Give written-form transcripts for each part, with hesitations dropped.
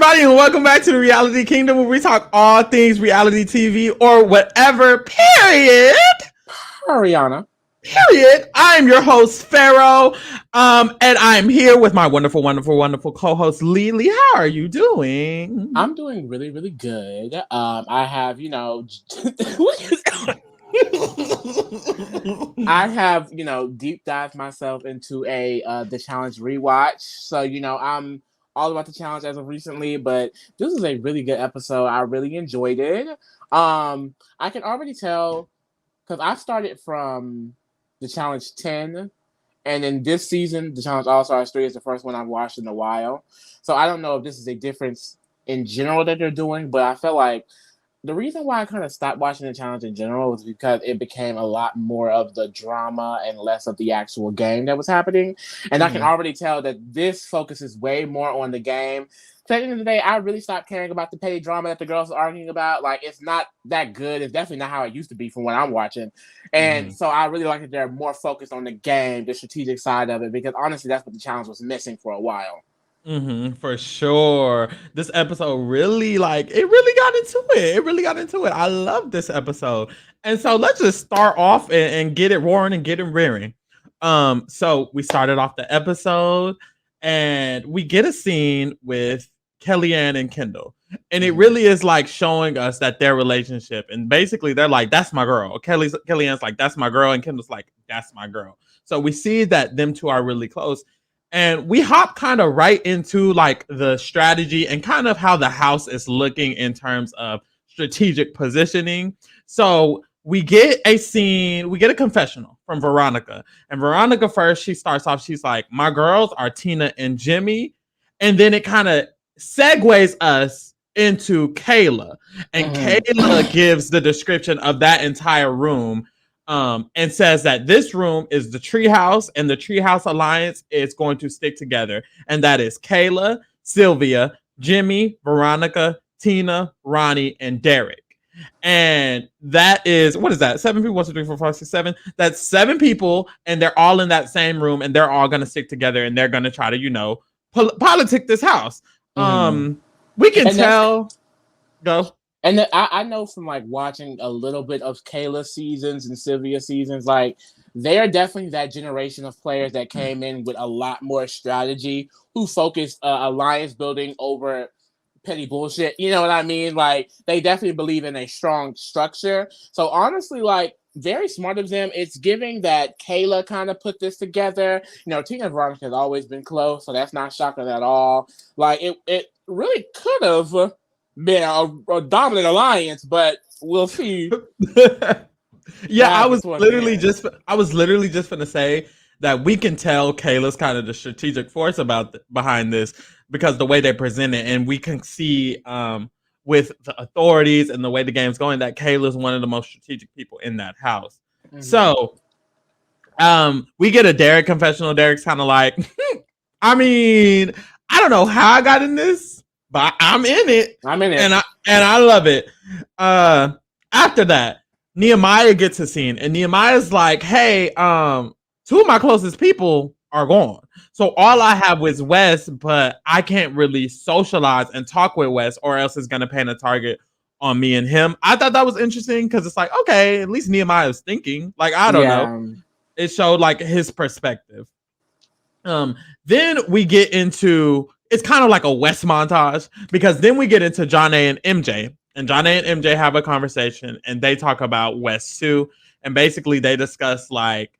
everybody, and welcome back to the Reality Kingdom, where we talk all things reality TV or whatever. Period. Ariana. Period. I'm your host, Pharaoh, and I'm here with my wonderful, wonderful, wonderful co-host, Lily. How are you doing? I'm doing really, really good. I have, what is going? I have, deep dived myself into the challenge rewatch. So, I'm all about the challenge as of recently, but this is a really good episode. I really enjoyed it. I can already tell because I started from the challenge 10, and then this season, the challenge All Stars 3 is the first one I've watched in a while. So I don't know if this is a difference in general that they're doing, but I felt like the reason why I kind of stopped watching the challenge in general was because it became a lot more of the drama and less of the actual game that was happening. And I can already tell that this focuses way more on the game. So at the end of the day, I really stopped caring about the petty drama that the girls are arguing about. Like, it's not that good. It's definitely not how it used to be from what I'm watching. And so I really like that they're more focused on the game, the strategic side of it, because honestly, that's what the challenge was missing for a while. For sure. This episode really really got into it. It really got into it. I love this episode. And so let's just start off and get it roaring and get it rearing. So we started off the episode and we get a scene with Kellyanne and Kendall. And it really is like showing us that their relationship, and basically they're like, that's my girl. Kellyanne's like, that's my girl, and Kendall's like, that's my girl. So we see that them two are really close. And we hop kind of right into like the strategy and kind of how the house is looking in terms of strategic positioning. So we get a scene, we get a confessional from Veronica. And Veronica first, she starts off, she's like, my girls are Tina and Jimmy. And then it kind of segues us into Kayla. And Kayla gives the description of that entire room. And says that this room is the treehouse, and the treehouse alliance is going to stick together. And that is Kayla, Sylvia, Jimmy, Veronica, Tina, Ronnie, and Derek. And that is, what is that? 7 people, 1, 2, 3, 4, 5, 6, 7. That's 7 people, and they're all in that same room, and they're all going to stick together, and they're going to try to, politic this house. We can tell. Go. And I know from like watching a little bit of Kayla's seasons and Sylvia's seasons, like they are definitely that generation of players that came in with a lot more strategy, who focused alliance building over petty bullshit. You know what I mean? Like they definitely believe in a strong structure. So honestly, like very smart of them. It's giving that Kayla kind of put this together. Tina and Veronica has always been close, so that's not shocking at all. Like it really could have been a dominant alliance, but we'll see. I was literally just gonna say that we can tell Kayla's kind of the strategic force behind this, because the way they present it, and we can see with the authorities and the way the game's going that Kayla's one of the most strategic people in that house. So we get a Derek confessional. Derek's kind of like, I mean, I don't know how I got in this, but I'm in it. And I love it. After that, Nehemiah gets a scene, and Nehemiah's like, hey, 2 of my closest people are gone. So all I have is Wes, but I can't really socialize and talk with Wes, or else it's gonna paint a target on me and him. I thought that was interesting, because it's like, okay, at least Nehemiah is thinking. Like, I don't know. It showed like his perspective. Then we get into, it's kind of like a West montage, because then we get into Janae and MJ. And Janae and MJ have a conversation, and they talk about West too. And basically they discuss like,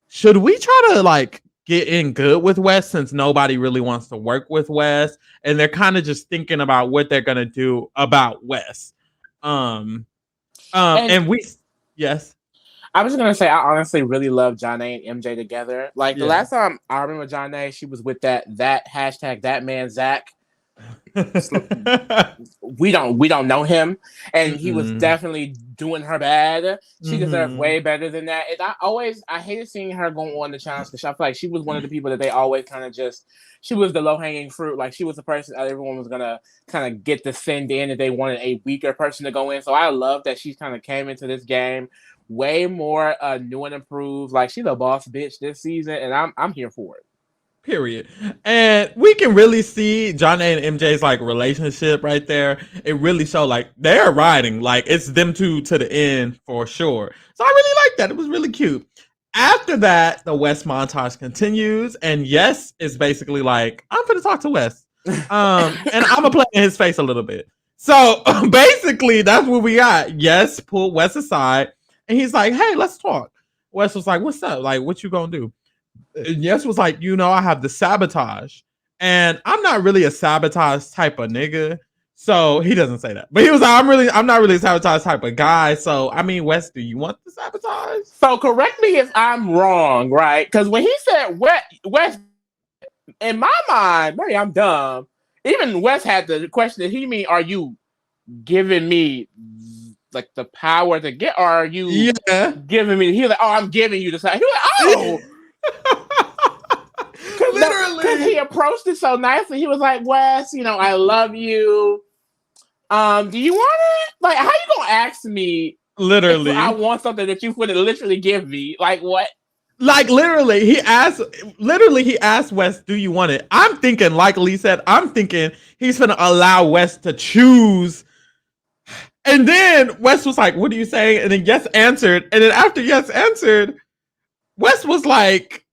should we try to like get in good with West, since nobody really wants to work with West? And they're kind of just thinking about what they're gonna do about West. And we, yes. I was gonna say, I honestly really love Janae and MJ together. Like the last time I remember Janae, she was with that hashtag that man Zach. we don't know him, and he was definitely doing her bad. She deserved way better than that. And I hated seeing her go on the challenge, because I feel like she was one of the people that they always kind of just, she was the low-hanging fruit. Like she was the person that everyone was gonna kind of get to send in if they wanted a weaker person to go in. So I love that she kind of came into this game way more new and improved. Like she's a boss bitch this season, and I'm here for it. Period. And we can really see John A and MJ's like relationship right there. It really showed like they're riding, like it's them two to the end for sure. So I really like that. It was really cute. After that, the West montage continues, and Yes is basically like, I'm gonna talk to Wes. And I'm gonna play in his face a little bit. So basically, that's what we got. Yes pulled Wes aside, and he's like, "Hey, let's talk." Wes was like, "What's up? Like, what you gonna do?" And Yes was like, I have the sabotage, and I'm not really a sabotage type of nigga. So he doesn't say that, but he was like, I'm not really a sabotage type of guy. So I mean, Wes, do you want the sabotage? So correct me if I'm wrong, right? Because when he said West, in my mind, maybe I'm dumb. Even West had the question: Did he mean, are you giving me like the power to get, or are you giving me? He was like, oh, I'm giving you the power. He was like, oh. Literally, because he approached it so nicely. He was like, Wes, I love you. Do you want it? Like, how you gonna ask me? Literally, if I want something that you wouldn't literally give me. Like what? Like literally, he asked Wes, "Do you want it?" I'm thinking, like Lee said, I'm thinking he's gonna allow Wes to choose. And then Wes was like, "What are you saying?" And then Yes answered. And then after Yes answered, Wes was like,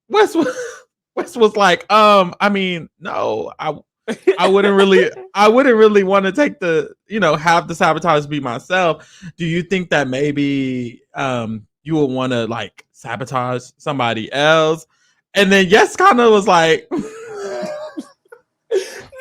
I mean, no, I wouldn't really want to take the, have the sabotage be myself. Do you think that maybe you would want to like sabotage somebody else? And then Yes kind of was like,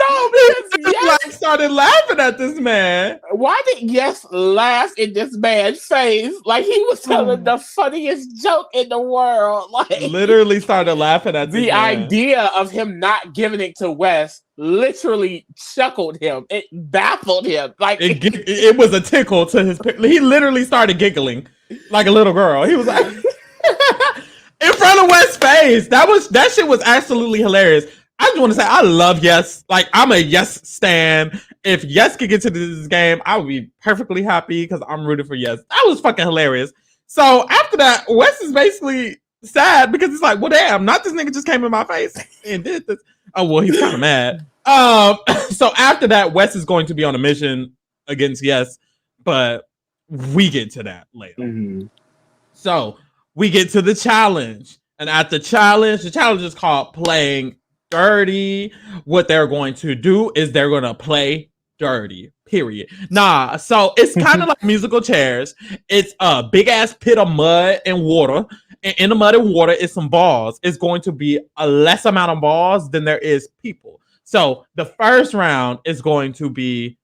no, because Yes like started laughing at this man. Why did Yes laugh in this man's face like he was telling the funniest joke in the world? Like literally started laughing at this the man. idea of him not giving it to Wes literally chuckled him. It baffled him. Like it was a tickle to his. He literally started giggling like a little girl. He was like in front of Wes' face. That shit was absolutely hilarious. I just want to say I love Yes. Like I'm a Yes stan. If Yes could get to this game, I would be perfectly happy because I'm rooting for Yes. That was fucking hilarious. So after that, Wes is basically sad because it's like, well, damn, not this nigga just came in my face and did this. Oh well, he's kind of mad. So after that, Wes is going to be on a mission against Yes, but we get to that later. Mm-hmm. So we get to the challenge, and at the challenge is called playing dirty. What they're going to do is they're going to play dirty. Period. Nah, so it's kind of like musical chairs. It's a big ass pit of mud and water. And in the mud and water is some balls. It's going to be a less amount of balls than there is people. So the first round is going to be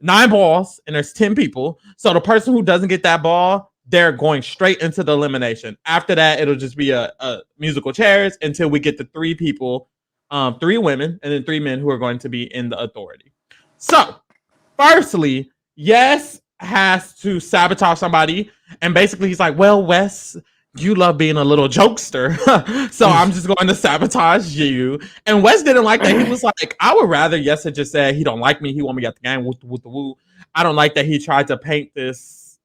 9 balls and there's 10 people. So the person who doesn't get that ball, they're going straight into the elimination. After that, it'll just be a musical chairs until we get to 3 people, 3 women and then 3 men who are going to be in the authority. So firstly, Yes has to sabotage somebody. And basically he's like, well, Wes, you love being a little jokester. So I'm just going to sabotage you. And Wes didn't like that. He was like, I would rather Yes had just said he don't like me. He want me at the game. Woo. I don't like that he tried to paint this,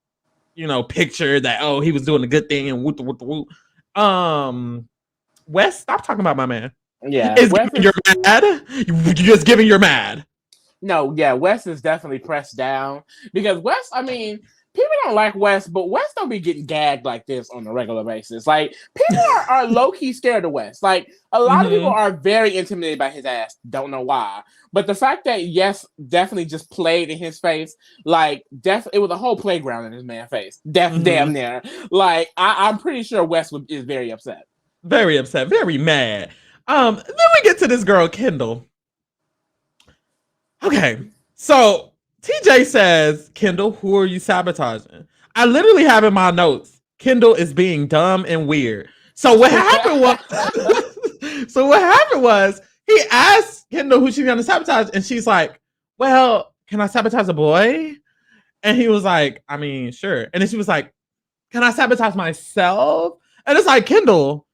picture that, oh, he was doing a good thing and woo. Wes, stop talking about my man. Yeah. You're mad? You're just giving you're mad. No, yeah, Wes is definitely pressed down because Wes, I mean, people don't like Wes, but Wes don't be getting gagged like this on a regular basis. Like, people are low-key scared of Wes. Like, a lot of people are very intimidated by his ass. Don't know why. But the fact that Yes definitely just played in his face, like, it was a whole playground in his man's face. Damn near. Like, I'm pretty sure Wes is very upset. Very upset. Very mad. Then we get to this girl, Kendall. Okay, so TJ says, Kendall, who are you sabotaging? I literally have in my notes, Kendall is being dumb and weird. So what happened was, he asked Kendall who she's gonna sabotage, and she's like, well, can I sabotage a boy? And he was like, I mean, sure. And then she was like, can I sabotage myself? And it's like, Kendall,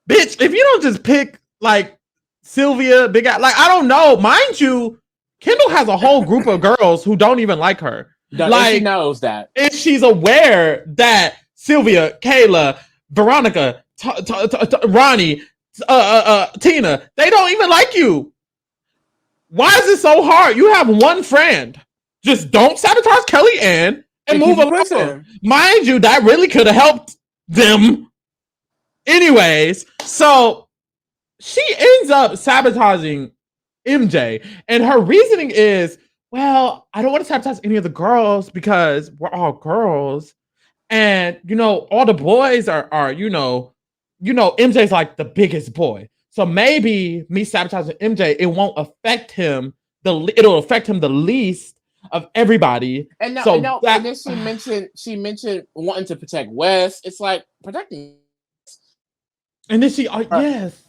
bitch, if you don't just pick like Sylvia, big ass, like I don't know, mind you, Kendall has a whole group of girls who don't even like her. Like, she knows that. And she's aware that Sylvia, Kayla, Veronica, Ronnie, Tina, they don't even like you. Why is it so hard? You have one friend. Just don't sabotage Kellyanne and move along. Mind you, that really could have helped them. Anyways, so she ends up sabotaging MJ, and her reasoning is, well, I don't want to sabotage any of the girls because we're all girls, and all the boys are MJ's like the biggest boy, so maybe me sabotaging MJ, it won't affect him. It'll affect him the least of everybody. And no, so no, and then she mentioned wanting to protect Wes. It's like protecting. And then yes.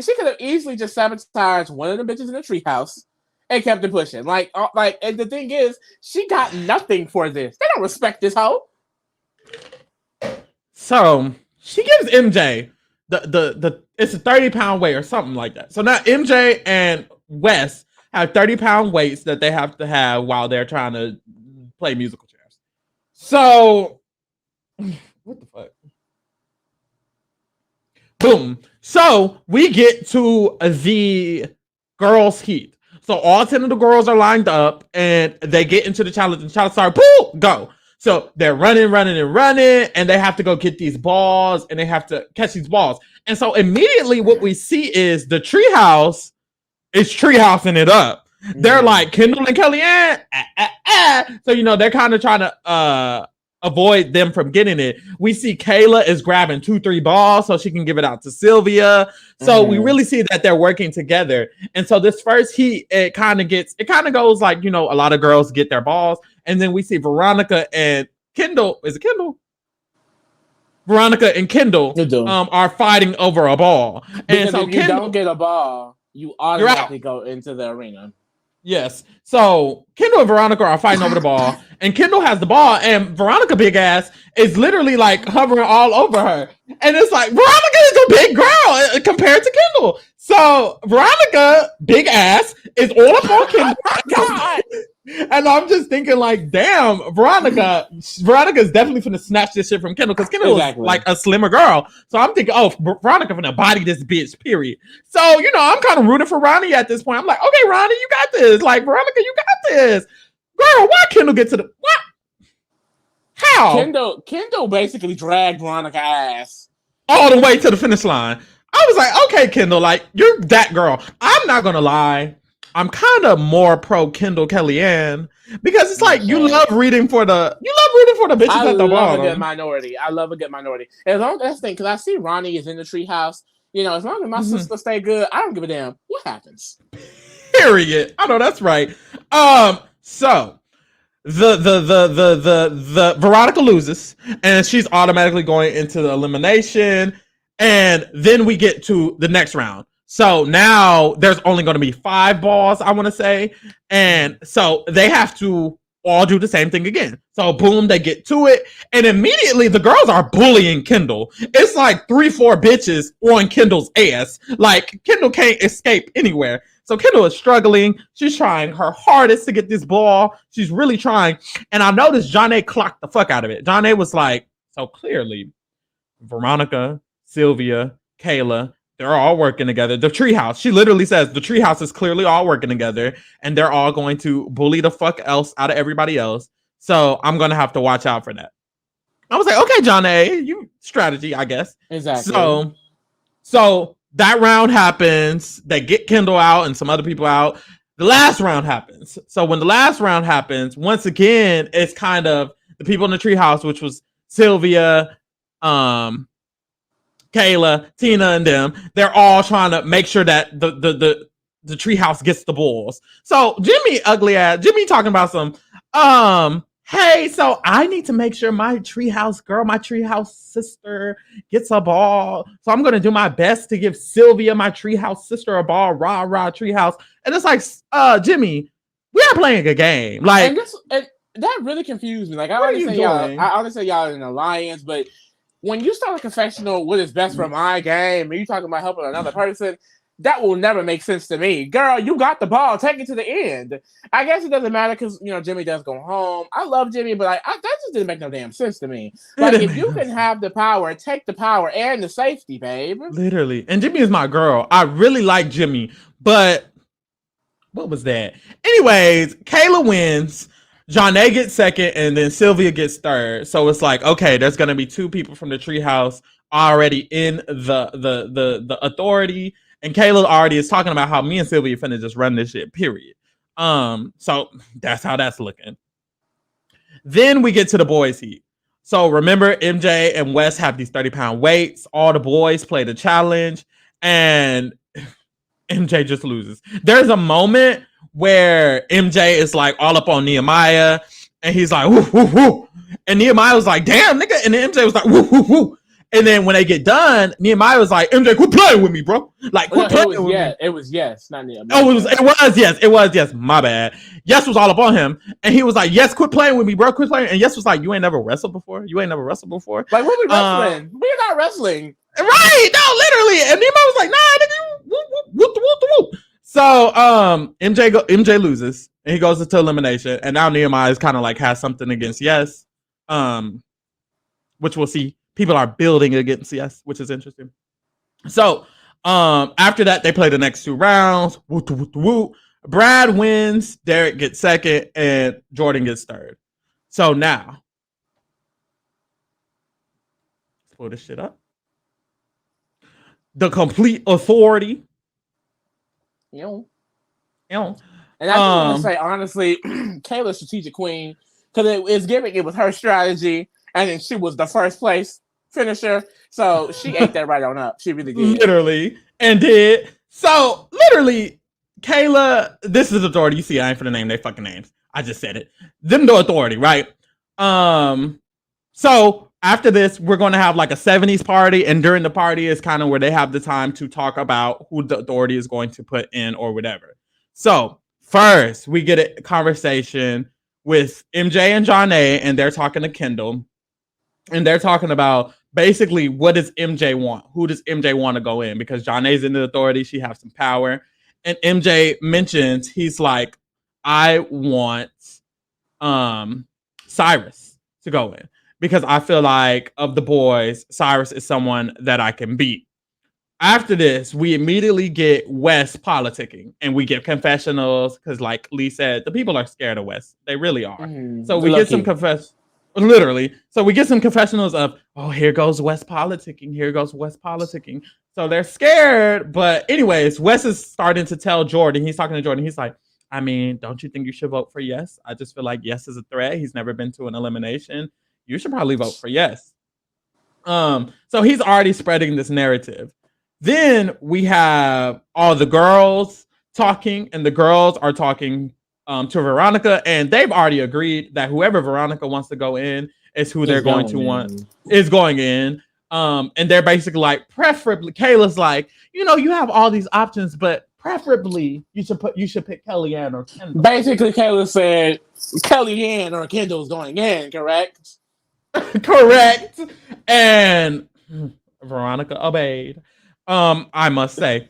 She could have easily just sabotaged one of the bitches in the treehouse and kept it pushing. And the thing is, she got nothing for this. They don't respect this hoe. So she gives MJ the it's a 30-pound weight or something like that. So now MJ and Wes have 30-pound weights that they have to have while they're trying to play musical chairs. So what the fuck? Boom. So we get to the girls' heat. So all 10 of the girls are lined up and they get into the challenge and the challenge starts, boom, go. So they're running, and they have to go get these balls and they have to catch these balls. And so immediately what we see is the treehouse is treehousing it up. Mm-hmm. They're like Kendall and Kellyanne. So, they're kind of trying to avoid them from getting it. We see Kayla is grabbing 2-3 balls so she can give it out to Sylvia. So we really see that they're working together. And so this first heat, it kind of goes like, a lot of girls get their balls. And then we see Veronica and Kendall. Is it Kendall? Veronica and Kendall are fighting over a ball. And so if you don't get a ball, you automatically go into the arena. Yes. So Kendall and Veronica are fighting over the ball, and Kendall has the ball, and Veronica, big ass, is literally like hovering all over her. And it's like, Veronica is a big girl compared to Kendall. So Veronica, big ass, is all up on Kendall. God. And I'm just thinking, like, damn, Veronica's definitely finna snatch this shit from Kendall, because Kendall is like a slimmer girl. So I'm thinking, oh, Veronica finna body this bitch, period. So, I'm kind of rooting for Ronnie at this point. I'm like, okay, Ronnie, you got this. Like, Veronica, you got this. Girl, why Kendall get to the... What? How? Kendall basically dragged Veronica's ass all the way to the finish line. I was like, okay, Kendall, like, you're that girl. I'm not gonna lie. I'm kind of more pro Kendall Kellyanne, because it's like you love rooting for the bitches at the bottom. I love a good minority. As long as that's the thing, because I see Ronnie is in the treehouse. As long as my sister stay good, I don't give a damn what happens. Period. I know that's right. So the Veronica loses, and she's automatically going into the elimination, and then we get to the next round. So now there's only going to be 5 balls, I want to say. And so they have to all do the same thing again. So boom, they get to it. And immediately the girls are bullying Kendall. It's like 3-4 bitches on Kendall's ass. Like, Kendall can't escape anywhere. So Kendall is struggling. She's trying her hardest to get this ball. She's really trying. And I noticed Johnny clocked the fuck out of it. Johnny was like, so clearly, Veronica, Sylvia, Kayla, they're all working together. The treehouse, she literally says the treehouse is clearly all working together, and they're all going to bully the fuck else out of everybody else. So I'm going to have to watch out for that. I was like, okay, John A, you strategy, I guess. Exactly. So that round happens. They get Kendall out and some other people out. The last round happens. So when the last round happens, once again, it's kind of the people in the treehouse, which was Sylvia, Kayla, Tina, and them. They're all trying to make sure that the treehouse gets the balls. So Jimmy, ugly ass, Jimmy talking about some, hey, so I need to make sure my treehouse girl, my treehouse sister gets a ball. So I'm gonna do my best to give Sylvia, my treehouse sister, a ball. Rah rah treehouse. And it's like, Jimmy, we are playing a game. Like, and that really confused me. Like, I always say y'all in an alliance, but when you start a confessional, what is best for my game, and you talking about helping another person, that will never make sense to me. Girl, you got the ball. Take it to the end. I guess it doesn't matter because, Jimmy does go home. I love Jimmy, but that just didn't make no damn sense to me. Like, if you can have the power, take the power and the safety, babe. Literally. And Jimmy is my girl. I really like Jimmy, but what was that? Anyways, Kayla wins. Janae gets second, and then Sylvia gets third. So it's like, okay, there's gonna be two people from the treehouse already in the authority, and Kayla already is talking about how me and Sylvia finna just run this shit. Period. So that's how that's looking. Then we get to the boys' heat. So remember, MJ and Wes have these 30-pound weights. All the boys play the challenge, and MJ just loses. There's a moment where MJ is like all up on Nehemiah, and he's like, woo, woo, woo. And Nehemiah was like, damn, nigga. And then MJ was like, woo, woo, woo. And then when they get done, Nehemiah was like, MJ, quit playing with me, bro. Like, quit playing with me. It was Yes, not Nehemiah. Oh, it was yes. My bad. Yes was all up on him. And he was like, yes, quit playing with me, bro. Quit playing. And Yes was like, you ain't never wrestled before? You ain't never wrestled before? Like, what we wrestling? We're not wrestling. Right. No, literally. And Nehemiah was like, nah, nigga, whoop. So MJ loses and he goes into elimination, and now Nehemiah is kind of like has something against Yes, which we'll see. People are building against Yes, which is interesting. So after that, they play the next two rounds. Woo. Brad wins, Derek gets second, and Jordan gets third. So now, let's pull this shit up. The complete authority. And And I just want to say, honestly, Kayla's strategic queen, because it's giving it was her strategy, and then she was the first place finisher. So she ate that right on up. She really did. Literally. And did. So, literally, Kayla, this is authority. You see, I ain't for the name their fucking names. I just said it. Them the authority, right? So, after this, we're going to have like a 70s party. And during the party is kind of where they have the time to talk about who the authority is going to put in or whatever. So, first, we get a conversation with MJ and Janae, and they're talking to Kendall. And they're talking about basically what does MJ want? Who does MJ want to go in? Because Janae's in the authority. She has some power. And MJ mentions, he's like, I want Cyrus to go in. Because I feel like of the boys, Cyrus is someone that I can beat. After this, we immediately get Wes politicking, and we get confessionals because, like Lee said, the people are scared of Wes. They really are. So we get some literally. So we get some confessionals of, oh, here goes Wes politicking. Here goes Wes politicking. So they're scared. But anyways, Wes is starting to tell Jordan. He's talking to Jordan. He's like, I mean, don't you think you should vote for Yes? I just feel like Yes is a threat. He's never been to an elimination. You should probably vote for Yes. So he's already spreading this narrative. Then we have all the girls talking, and the girls are talking to Veronica, and they've already agreed that whoever Veronica wants to go in is who they're going to want is going in. And they're basically like, preferably, Kayla's like, you have all these options, but preferably you should pick Kellyanne or Kendall. Basically, Kayla said Kellyanne or Kendall's going in, correct? Correct. And Veronica obeyed. I must say.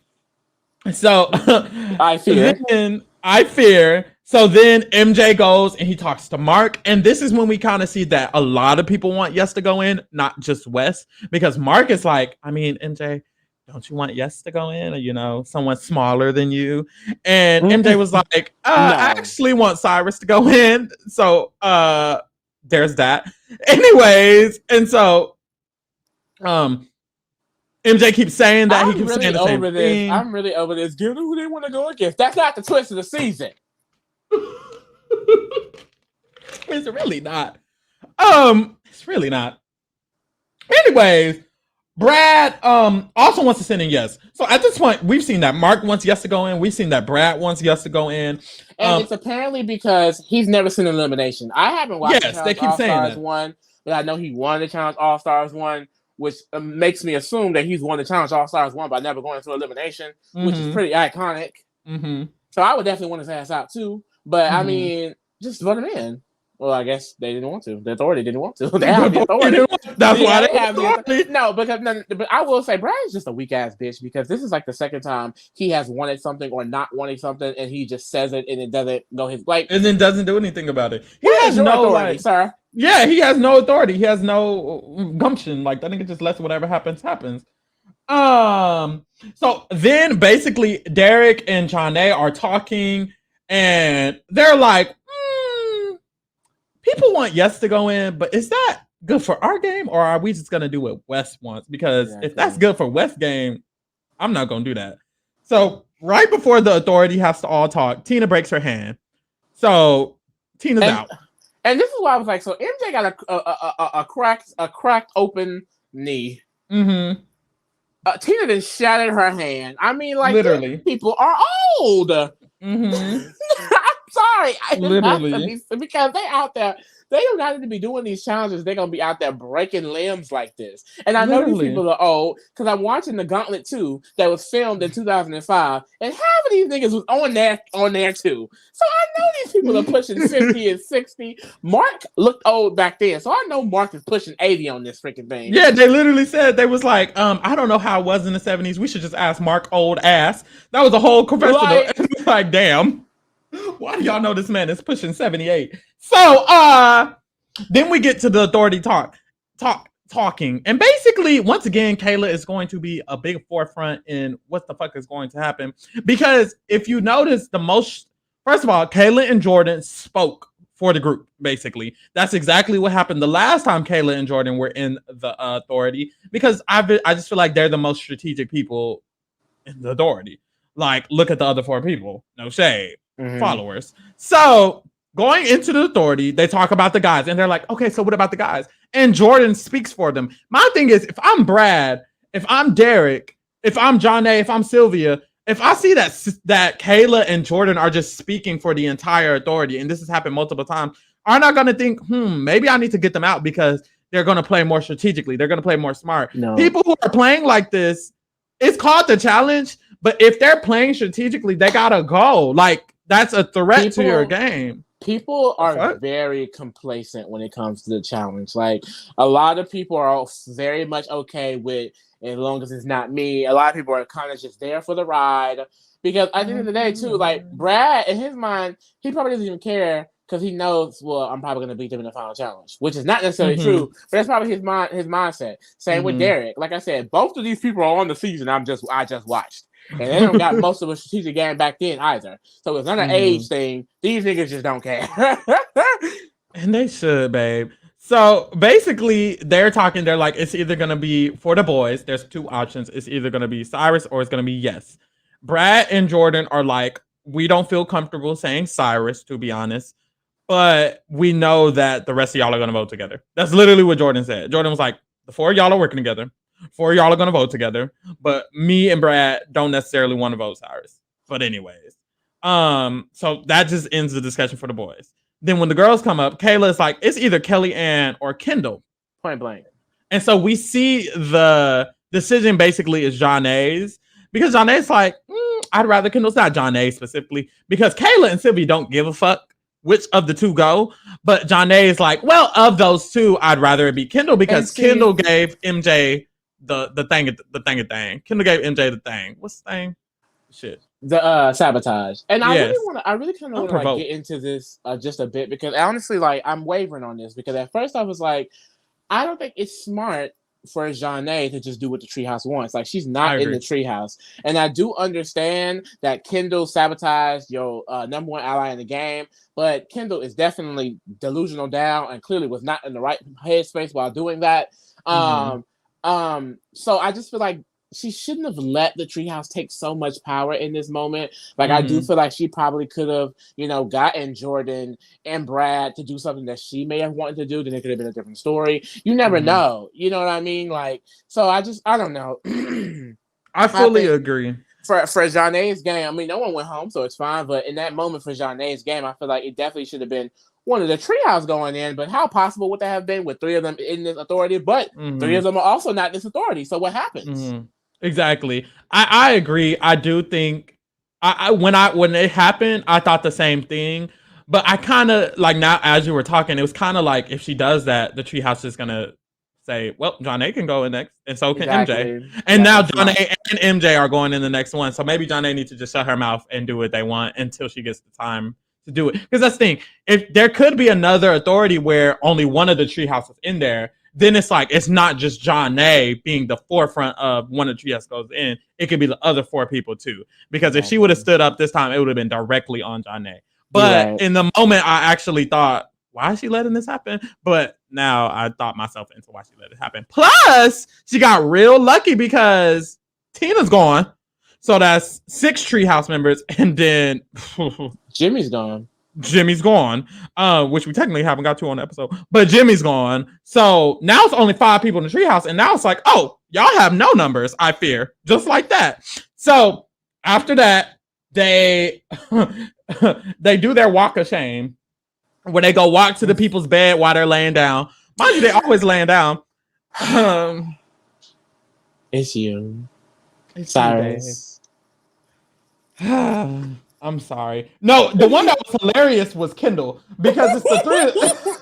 So I fear. So then MJ goes and he talks to Mark. And this is when we kind of see that a lot of people want Yes to go in, not just Wes. Because Mark is like, I mean, MJ, don't you want Yes to go in? Or, someone smaller than you? And MJ was like, no. I actually want Cyrus to go in. So there's that. Anyways, and so MJ keeps saying that. He keeps saying the same thing. I'm really over this. Give them who they want to go against. That's not the twist of the season. It's really not. It's really not. Anyways, Brad also wants to send in Yes. So at this point, we've seen that Mark wants Yes to go in. We've seen that Brad wants Yes to go in. And it's apparently because he's never seen Elimination. I haven't watched the Challenge All-Stars 1, but I know he won the Challenge All-Stars 1, which makes me assume that he's won the Challenge All-Stars 1 by never going through elimination, which is pretty iconic. So I would definitely want his ass out too. But I mean, just vote him in. Well, I guess they didn't want to. The authority didn't want to. They have the authority. That's why Yeah, they they have have the the authority. authority. No, because no, but I will say Brad is just a weak ass bitch because this is like the second time he has wanted something or not wanting something, and he just says it and it doesn't go his like. And then doesn't do anything about it. He Where is has your no authority, like. sir? Yeah, he has no authority. He has no gumption. Like that nigga just lets whatever happens happens. Um. So then, basically, Derek and Janae are talking, and they're like, "People want Yes to go in, but is that good for our game, or are we just gonna do what West wants? Because if that's Exactly. good for West game, I'm not gonna do that." So right before the authority has to all talk, Tina breaks her hand. So Tina's And out. and this is why I was like, so MJ got a cracked open knee. Mm-hmm. Tina then shattered her hand. I mean, like these Literally. people are old. Mm-hmm. I'm sorry. It has to Literally. be because they out there. They do not need to be doing these challenges. They're gonna be out there breaking limbs like this. And I know these Literally. people are old because I'm watching the Gauntlet 2 that was filmed in 2005, and half of these niggas was on there too. So I know these people are pushing 50 and 60. Mark looked old back then, so I know Mark is pushing 80 on this freaking thing. Yeah, they literally said they was like, I don't know how it was in the 70s. We should just ask Mark old ass. That was a whole confessional. Like, It's like, damn. Why do y'all know this man is pushing 78? So then we get to the authority talking. And basically, once again, Kayla is going to be a big forefront in what the fuck is going to happen. Because if you notice, first of all, Kayla and Jordan spoke for the group, basically. That's exactly what happened the last time Kayla and Jordan were in the authority. Because I just feel like they're the most strategic people in the authority. Like, look at the other four people. No shade. mm-hmm. Followers. So going into the authority, they talk about the guys, and they're like, okay, so what about the guys? And Jordan speaks for them. My thing is, if I'm Brad, if I'm Derek, if I'm John A, if I'm Sylvia, if I see that Kayla and Jordan are just speaking for the entire authority, and this has happened multiple times, aren't I gonna think, maybe I need to get them out because they're gonna play more strategically, they're gonna play more smart. No. People who are playing like this, it's called the challenge, but if they're playing strategically, they gotta go. Like that's a threat to your game. People The are fuck? very complacent when it comes to the challenge. Like a lot of people are very much okay with as long as it's not me. A lot of people are kind of just there for the ride because at the end of the day, too, like Brad in his mind, he probably doesn't even care because he knows, well, I'm probably going to beat them in the final challenge, which is not necessarily Mm-hmm. true, but that's probably his mindset. Same with Mm-hmm. Derek. Like I said, both of these people are on the season I just watched. And they don't got most of a strategic game back then either. So it's not an age thing. These niggas just don't care. And they should, babe. So basically, they're talking. They're like, it's either gonna be for the boys. There's two options. It's either gonna be Cyrus or it's gonna be Yes. Brad and Jordan are like, we don't feel comfortable saying Cyrus, to be honest, but we know that the rest of y'all are gonna vote together. That's literally what Jordan said. Jordan was like, the four of y'all are working together. Four of y'all are gonna vote together, but me and Brad don't necessarily want to vote Cyrus. But anyways, so that just ends the discussion for the boys. Then when the girls come up, Kayla is like, it's either Kelly Ann or Kendall. Point blank. And so we see the decision basically is John A's because John A's like, I'd rather Kendall's not John A specifically because Kayla and Sylvie don't give a fuck which of the two go. But John A is like, well, of those two, I'd rather it be Kendall because Kendall gave MJ the thing. Kendall gave MJ the thing. What's the thing? Shit. The sabotage. And Yes. I really kind of want to like get into this just a bit because honestly, like I'm wavering on this because at first I was like, I don't think it's smart for Janae to just do what the treehouse wants. Like she's not in the treehouse. And I do understand that Kendall sabotaged your number one ally in the game, but Kendall is definitely delusional down and clearly was not in the right headspace while doing that. So I just feel like she shouldn't have let the treehouse take so much power in this moment. Like I do feel like she probably could have, gotten Jordan and Brad to do something that she may have wanted to do. Then it could have been a different story. You never know. You know what I mean? Like, so I don't know. I fully agree. For Janae's game, I mean, no one went home, so it's fine. But in that moment for Janae's game, I feel like it definitely should have been one of the treehouse going in. But how possible would that have been with three of them in this authority? But three of them are also not this authority. So what happens? Exactly. I agree. I do think when it happened, I thought the same thing. But I kind of like now as you were talking, it was kind of like if she does that, the treehouse is gonna say, "Well, John A can go in next, and so can MJ." Exactly. And Exactly. now It's John not. A and MJ are going in the next one. So maybe John A needs to just shut her mouth and do what they want until she gets the time to do it. Because that's the thing. If there could be another authority where only one of the treehouse is in there, then it's like it's not just John A being the forefront of one of the treehouse goes in. It could be the other four people too. Because if she would have Exactly. stood up this time, it would have been directly on John A. You're But right. in the moment, I actually thought, why is she letting this happen? But now I thought myself into why she let it happen. Plus, she got real lucky because Tina's gone. So that's 6 treehouse members, and then Jimmy's gone. Jimmy's gone, which we technically haven't got to on the episode, but Jimmy's gone. So now it's only 5 people in the treehouse, and now it's like, oh, y'all have no numbers, I fear. Just like that. So after that, they they do their walk of shame where they go walk to the people's bed while they're laying down. Mind you, they always laying down. It's you, It's Cyrus. I'm sorry. No, the one that was hilarious was Kendall because it's the three.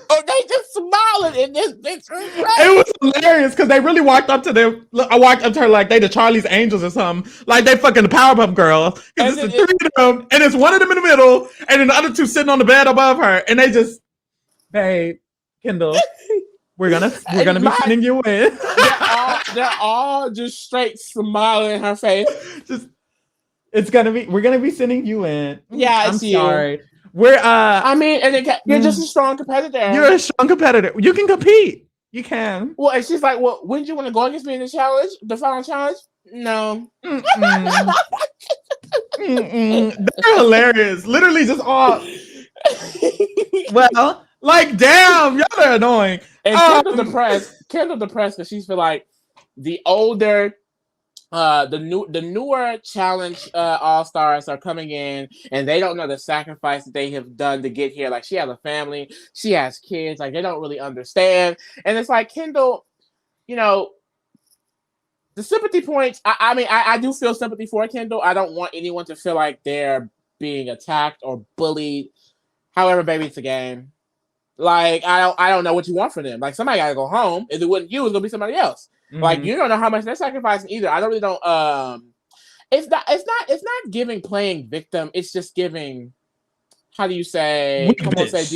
Oh, they just smiling in this bitch. It was hilarious because they really walked up to them. I walked up to her like they the Charlie's Angels or something. Like they fucking the Powerpuff Girls. Because it's the 3 of them, and it's one of them in the middle, and then the other 2 sitting on the bed above her, and they just, babe, Kendall, we're gonna be sending you in. They're all just straight smiling in her face. Just we're gonna be sending you in. Yeah, I'm sorry. We're I mean, and you're just a strong competitor. You're a strong competitor. You can compete. You can. Well, and she's like, well, wouldn't you want to go against me in the challenge, the final challenge? No. They're hilarious. Literally just all. Well, like, damn, y'all are annoying. And Kendall depressed because she's feel like the older, the newer challenge all stars are coming in, and they don't know the sacrifice that they have done to get here. Like, she has a family, she has kids, like they don't really understand. And it's like, Kendall, you know, the sympathy points. I mean, I do feel sympathy for Kendall. I don't want anyone to feel like they're being attacked or bullied. However, baby, it's a game. Like, I don't know what you want from them. Like, somebody gotta go home. If it wasn't you, it's gonna be somebody else. Mm-hmm. Like, you don't know how much they're sacrificing either. I really don't. It's not giving playing victim. It's just giving. How do you say? Weak bitch. It's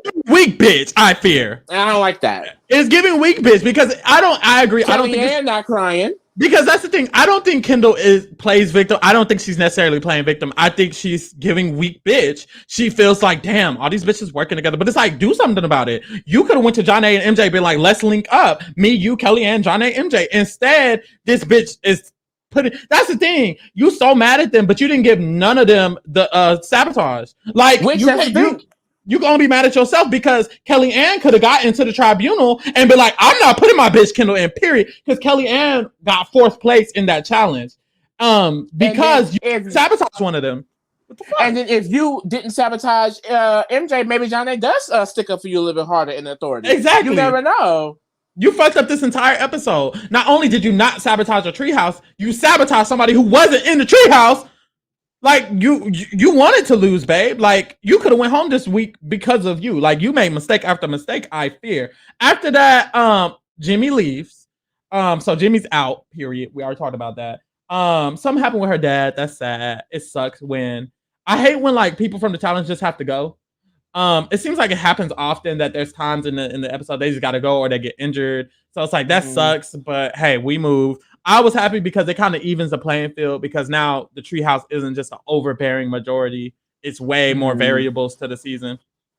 giving weak bitch. I fear. I don't like that. It's giving weak bitch because I agree. I don't think it's not crying. Because that's the thing. I don't think Kendall plays victim. I don't think she's necessarily playing victim. I think she's giving weak bitch. She feels like, damn, all these bitches working together. But it's like, do something about it. You could have went to John A and MJ, been like, let's link up. Me, you, Kellyanne, John A, MJ. Instead, this bitch is putting. That's the thing. You so mad at them, but you didn't give none of them the sabotage. Like, you can only be mad at yourself because Kellyanne could have got into the tribunal and be like, I'm not putting my bitch Kendall in, period. Because Kellyanne got 4th place in that challenge. Because you sabotaged one of them. What the fuck? And then if you didn't sabotage MJ, maybe John A does stick up for you a little bit harder in the authority. Exactly. You never know. You fucked up this entire episode. Not only did you not sabotage a treehouse, you sabotaged somebody who wasn't in the treehouse. Like, you wanted to lose, babe. Like, you could have went home this week because of you. Like, you made mistake after mistake, I fear. After that, Jimmy leaves. So Jimmy's out, period. We already talked about that. Something happened with her dad. That's sad. It sucks I hate when like people from the challenge just have to go. It seems like it happens often that there's times in the episode they just gotta go or they get injured. So it's like that sucks, but hey, we move. I was happy because it kind of evens the playing field because now the treehouse isn't just an overbearing majority. It's way more variables to the season.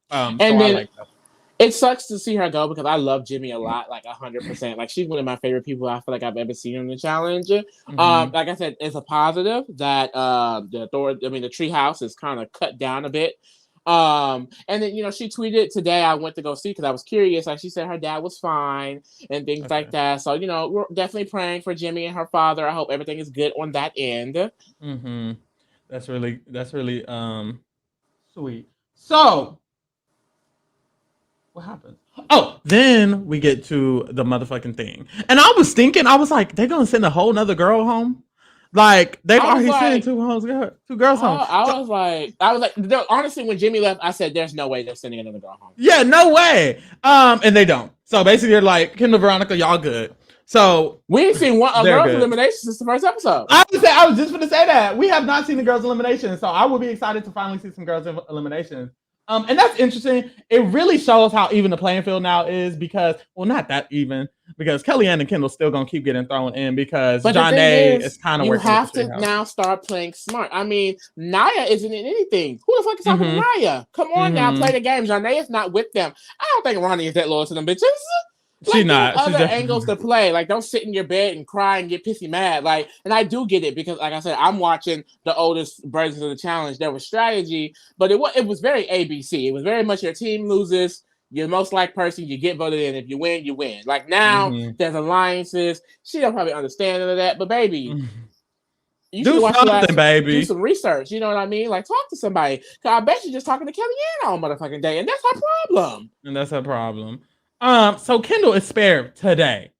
And so then I like that. It sucks to see her go because I love Jimmy a lot, like 100%. Like, she's one of my favorite people I feel like I've ever seen in the challenge. Like I said, it's a positive that the treehouse is kind of cut down a bit. And then, she tweeted today, I went to go see because I was curious. Like, she said her dad was fine and things like that. So, we're definitely praying for Jimmy and her father. I hope everything is good on that end. That's really sweet. So, what happened? Oh, then we get to the motherfucking thing. And I was thinking, I was like, they're going to send a whole nother girl home? Like they've I was already sent like, two girls home. I was like, honestly, when Jimmy left, I said, "There's no way they're sending another girl home." Yeah, no way. And they don't. So basically, you're like Kendall, Veronica, y'all good. So we ain't seen a they're girl's good. elimination since the first episode. I was just going to say that we have not seen the girls' elimination, so I will be excited to finally see some girls' eliminations. And that's interesting. It really shows how even the playing field now is because, well, not that even, because Kellyanne and Kendall still gonna keep getting thrown in because John A is kind of working with the You have to now start playing smart. I mean, Naya isn't in anything. Who the fuck is talking to Naya? Come on now, play the game. John A is not with them. I don't think Ronnie is that loyal to them bitches. She's not. There's other angles to play. Like, don't sit in your bed and cry and get pissy mad. Like, and I do get it because, like I said, I'm watching the oldest versions of the challenge. There was strategy, but it was very ABC. It was very much your team loses, you're the most liked person, you get voted in. If you win, you win. Like now, there's alliances. She don't probably understand none of that, but baby. You do something, baby. Do some research. You know what I mean? Like, talk to somebody. Cause I bet you're just talking to Kellyanne all motherfucking day, and that's her problem. So Kendall is spared today.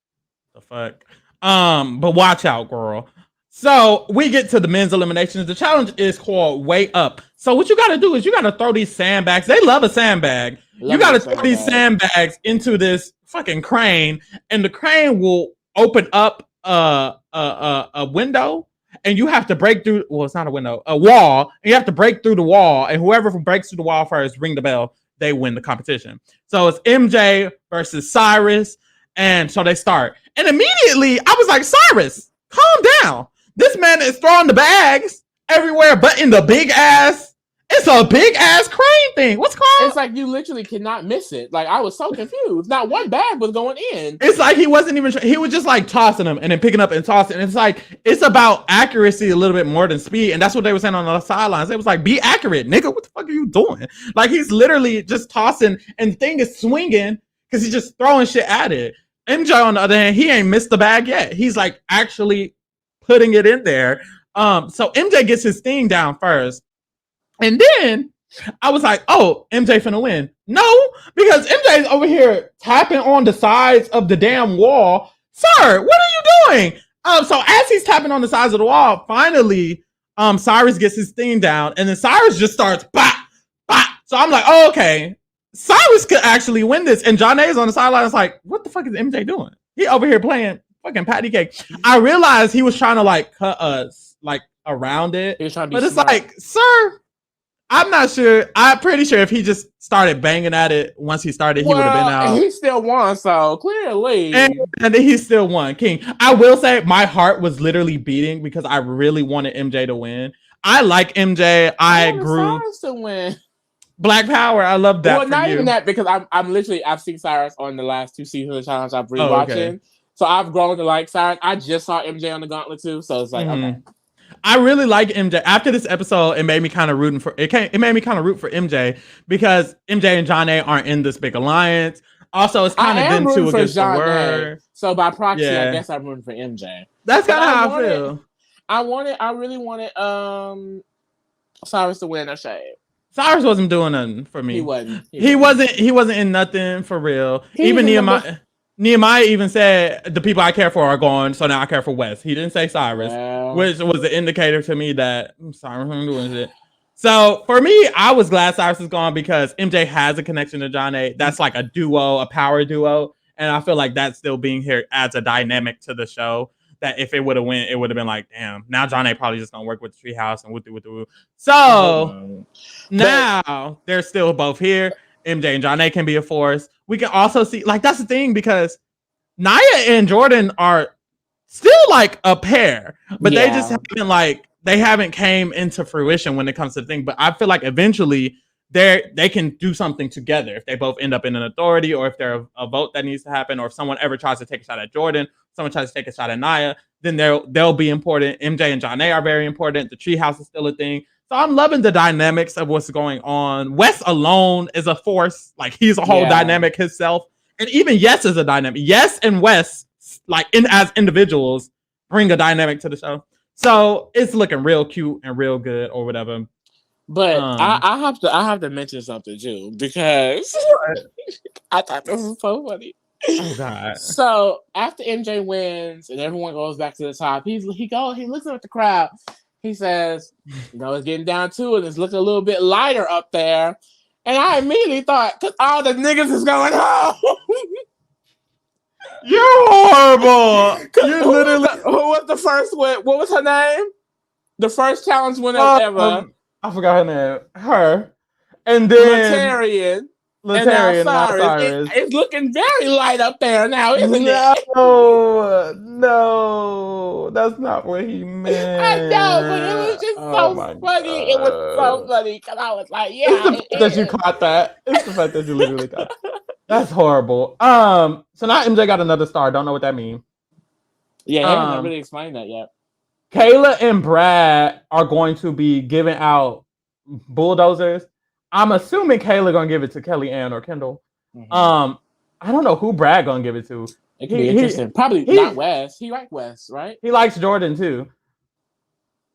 The fuck. But watch out, girl. So we get to the men's eliminations. The challenge is called Way Up. So what you gotta do is you gotta throw these sandbags. They love a sandbag. You gotta throw these sandbags into this fucking crane, and the crane will open up a window, and you have to break through. Well, it's not a window, a wall. And you have to break through the wall, and whoever breaks through the wall first, ring the bell. They win the competition. So it's MJ versus Cyrus. And so they start. And immediately I was like, Cyrus, calm down. This man is throwing the bags everywhere, but in the big ass. It's a big ass crane thing. What's called? It's like you literally cannot miss it. Like I was so confused. Not one bag was going in. It's like he wasn't even. He was just like tossing them and then picking up and tossing. And it's like it's about accuracy a little bit more than speed. And that's what they were saying on the sidelines. It was like, be accurate, nigga. What the fuck are you doing? Like he's literally just tossing, and the thing is swinging because he's just throwing shit at it. MJ on the other hand, he ain't missed the bag yet. He's like actually putting it in there. So MJ gets his thing down first. And then I was like, oh, MJ finna win. No, because MJ's over here tapping on the sides of the damn wall. Sir, what are you doing? So as he's tapping on the sides of the wall, finally, Cyrus gets his thing down, and then Cyrus just starts bop, bop. So I'm like, oh, okay. Cyrus could actually win this. And John A is on the sidelines like, what the fuck is MJ doing? He over here playing fucking patty cake. I realized he was trying to like cut us like around it. He was trying to be but it's smart. like, sir, I'm not sure. I'm pretty sure if he just started banging at it once he started, he would have been out. He still won, so clearly. And then he still won. King. I will say my heart was literally beating because I really wanted MJ to win. I like MJ. I grew to win. Black Power. I love that. Well, not even that because I'm literally I've seen Cyrus on the last 2 seasons of the challenge I've rewatching. Oh, okay. So I've grown to like Cyrus. I just saw MJ on the Gauntlet too, so it's like okay. I really like MJ. After this episode, it made me kind of rooting for it. It made me kind of root for MJ because MJ and John A aren't in this big alliance. Also, it's kind of them two against the world. So by proxy, I guess I'm rooting for MJ. That's kind of how I feel. I really wanted Cyrus to win a shade. Cyrus wasn't doing nothing for me. He wasn't. He wasn't in nothing for real. Even Nehemiah even said the people I care for are gone, so now I care for Wes. He didn't say Cyrus, which was an indicator to me that Cyrus wasn't doing shit. So for me, I was glad Cyrus is gone because MJ has a connection to John A. That's like a duo, a power duo, and I feel like that still being here adds a dynamic to the show. That if it would have went, it would have been like, damn. Now John A probably just gonna work with the Treehouse and with. So now they're still both here. MJ and John A can be a force. We can also see, like, that's the thing because Naya and Jordan are still like a pair, but they just haven't came into fruition when it comes to the thing. But I feel like eventually they can do something together if they both end up in an authority, or if there's a vote that needs to happen, or if someone ever tries to take a shot at Jordan, someone tries to take a shot at Naya, then they'll be important. MJ and John A are very important. The Treehouse is still a thing. So I'm loving the dynamics of what's going on. Wes alone is a force. Like, he's a whole dynamic himself. And even Yes is a dynamic. Yes and Wes, like, as individuals, bring a dynamic to the show. So it's looking real cute and real good or whatever. But I have to mention something too, because I thought this was so funny. Oh God. So after MJ wins and everyone goes back to the top, he looks at the crowd. He says, it's getting down to it. It's looking a little bit lighter up there. And I immediately thought, because all the niggas is going home. You're horrible. You're literally. Who was the first one? What was her name? The first challenge winner ever. I forgot her name. Her. And then Latarian. And now Latarian, Cyrus. It's looking very light up there now, isn't it? No, that's not what he meant. I know, but it was just so funny. God. It was so funny because I was like, yeah. It's the fact that you caught that. It's the fact that you literally caught that. That's horrible. So now MJ got another star. Don't know what that means. Yeah, he hasn't really explained that yet. Kayla and Brad are going to be giving out bulldozers. I'm assuming Kayla gonna give it to Kelly Ann or Kendall. Mm-hmm. I don't know who Brad gonna give it to. It could be interesting. Probably not Wes. He likes Wes, right? He likes Jordan too.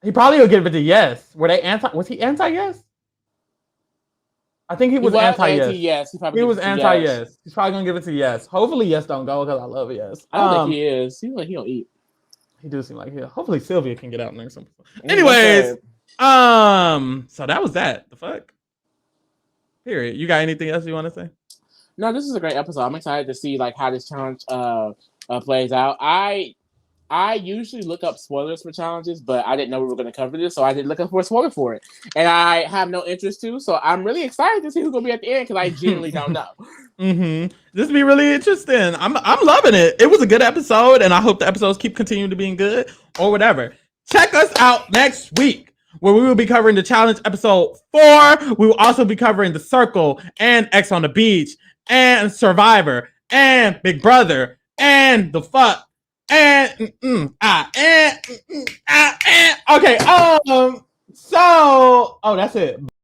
He probably will give it to Yes. Were they anti? Was he anti-Yes? I think he was anti-Yes. Yes, he was anti-Yes. He's probably gonna give it to Yes. Hopefully Yes don't go because I love Yes. I don't think he is. Seems like he'll eat. He do seem like he. Hopefully Sylvia can get out next time. Anyways, so that was that. The fuck. Period. You got anything else you want to say? No, this is a great episode. I'm excited to see how this challenge plays out. I usually look up spoilers for challenges, but I didn't know we were going to cover this, so I didn't look up for a spoiler for it. And I have no interest to, so I'm really excited to see who's going to be at the end because I genuinely don't know. This will be really interesting. I'm loving it. It was a good episode, and I hope the episodes keep continuing to being good or whatever. Check us out next week, where we will be covering the challenge episode 4. We will also be covering The Circle and X on the Beach and Survivor and Big Brother and The Fuck and okay. So that's it.